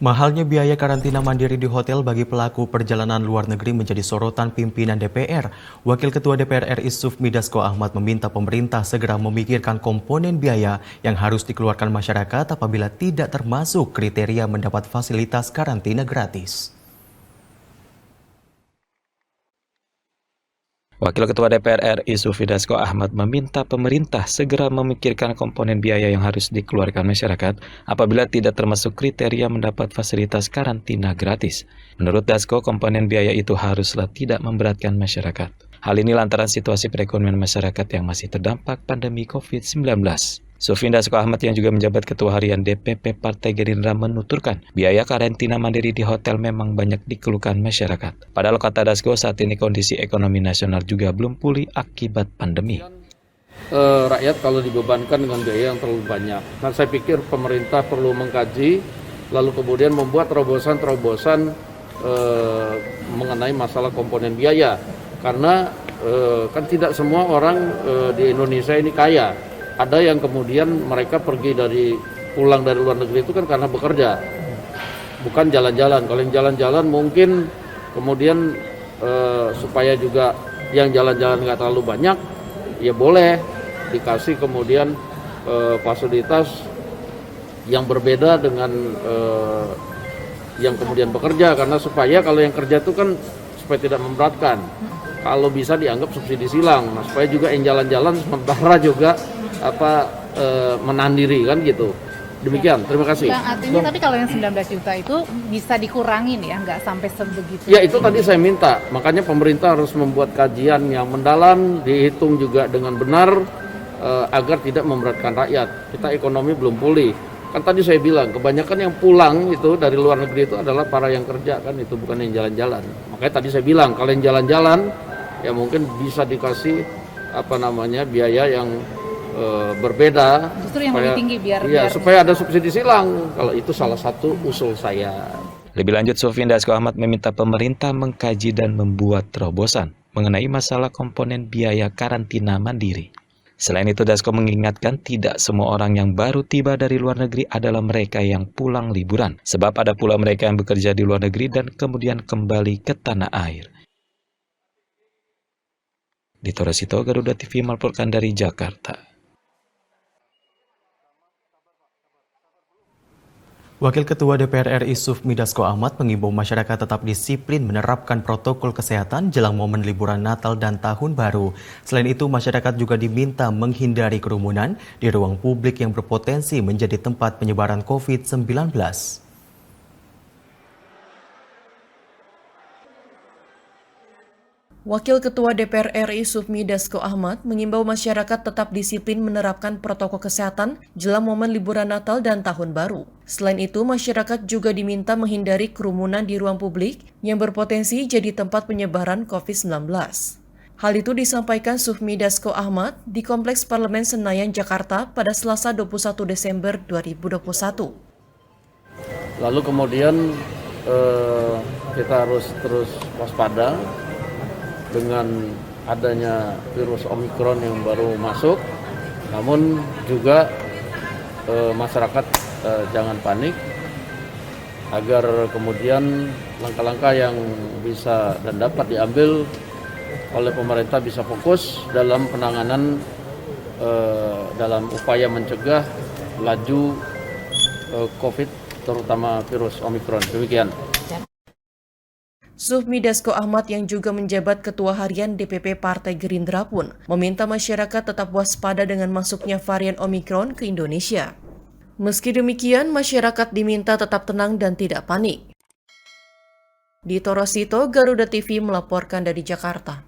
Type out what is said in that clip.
Mahalnya biaya karantina mandiri di hotel bagi pelaku perjalanan luar negeri menjadi sorotan pimpinan DPR. Wakil Ketua DPR RI Sufmi Dasko Ahmad meminta pemerintah segera memikirkan komponen biaya yang harus dikeluarkan masyarakat apabila tidak termasuk kriteria mendapat fasilitas karantina gratis. Wakil Ketua DPR RI Sufmi Dasko Ahmad meminta pemerintah segera memikirkan komponen biaya yang harus dikeluarkan masyarakat apabila tidak termasuk kriteria mendapat fasilitas karantina gratis. Menurut Dasko, komponen biaya itu haruslah tidak memberatkan masyarakat. Hal ini lantaran situasi perekonomian masyarakat yang masih terdampak pandemi COVID-19. Sufmi Dasko Ahmad yang juga menjabat Ketua Harian DPP Partai Gerindra menuturkan, biaya karantina mandiri di hotel memang banyak dikeluhkan masyarakat. Padahal kata Dasko, saat ini kondisi ekonomi nasional juga belum pulih akibat pandemi. Rakyat kalau dibebankan dengan biaya yang terlalu banyak. Nah, saya pikir pemerintah perlu mengkaji, lalu kemudian membuat terobosan-terobosan mengenai masalah komponen biaya. Karena kan tidak semua orang di Indonesia ini kaya. Ada yang kemudian mereka pulang dari luar negeri itu kan karena bekerja, bukan jalan-jalan. Kalau yang jalan-jalan mungkin kemudian supaya juga yang jalan-jalan nggak terlalu banyak, ya boleh dikasih kemudian fasilitas yang berbeda dengan yang kemudian bekerja, karena supaya kalau yang kerja itu kan supaya tidak memberatkan. Kalau bisa dianggap subsidi silang, nah, supaya juga yang jalan-jalan sementara juga menandiri kan gitu. Demikian, terima kasih. Bang, artinya tapi kalau yang 19 juta itu bisa dikurangin ya, nggak sampai sebegitu. Ya itu tadi saya minta, makanya pemerintah harus membuat kajian yang mendalam, dihitung juga dengan benar agar tidak memberatkan rakyat. Kita ekonomi belum pulih. Kan tadi saya bilang, kebanyakan yang pulang itu dari luar negeri itu adalah para yang kerja kan, itu bukan yang jalan-jalan. Makanya tadi saya bilang, kalau yang jalan-jalan ya mungkin bisa dikasih biaya yang berbeda, justru yang lebih tinggi biar supaya ada subsidi silang. Kalau itu salah satu usul saya. Lebih lanjut, Sufmi Dasko Ahmad meminta pemerintah mengkaji dan membuat terobosan mengenai masalah komponen biaya karantina mandiri. Selain itu, Dasko mengingatkan tidak semua orang yang baru tiba dari luar negeri adalah mereka yang pulang liburan, sebab ada pula mereka yang bekerja di luar negeri dan kemudian kembali ke tanah air. Dito Rasito, Garuda TV melaporkan dari Jakarta. Wakil Ketua DPR RI Sufmi Dasko Ahmad mengimbau masyarakat tetap disiplin menerapkan protokol kesehatan jelang momen liburan Natal dan Tahun Baru. Selain itu, masyarakat juga diminta menghindari kerumunan di ruang publik yang berpotensi menjadi tempat penyebaran COVID-19. Wakil Ketua DPR RI Sufmi Dasko Ahmad mengimbau masyarakat tetap disiplin menerapkan protokol kesehatan jelang momen liburan Natal dan Tahun Baru. Selain itu, masyarakat juga diminta menghindari kerumunan di ruang publik yang berpotensi jadi tempat penyebaran COVID-19. Hal itu disampaikan Sufmi Dasko Ahmad di Kompleks Parlemen Senayan, Jakarta pada Selasa 21 Desember 2021. Lalu kemudian kita harus terus waspada dengan adanya virus Omikron yang baru masuk, namun juga masyarakat jangan panik agar kemudian langkah-langkah yang bisa dan dapat diambil oleh pemerintah bisa fokus dalam penanganan dalam upaya mencegah laju COVID terutama virus Omikron. Demikian. Sufmi Dasko Ahmad yang juga menjabat Ketua Harian DPP Partai Gerindra pun meminta masyarakat tetap waspada dengan masuknya varian Omikron ke Indonesia. Meski demikian, masyarakat diminta tetap tenang dan tidak panik. Dito Rasito, Garuda TV melaporkan dari Jakarta.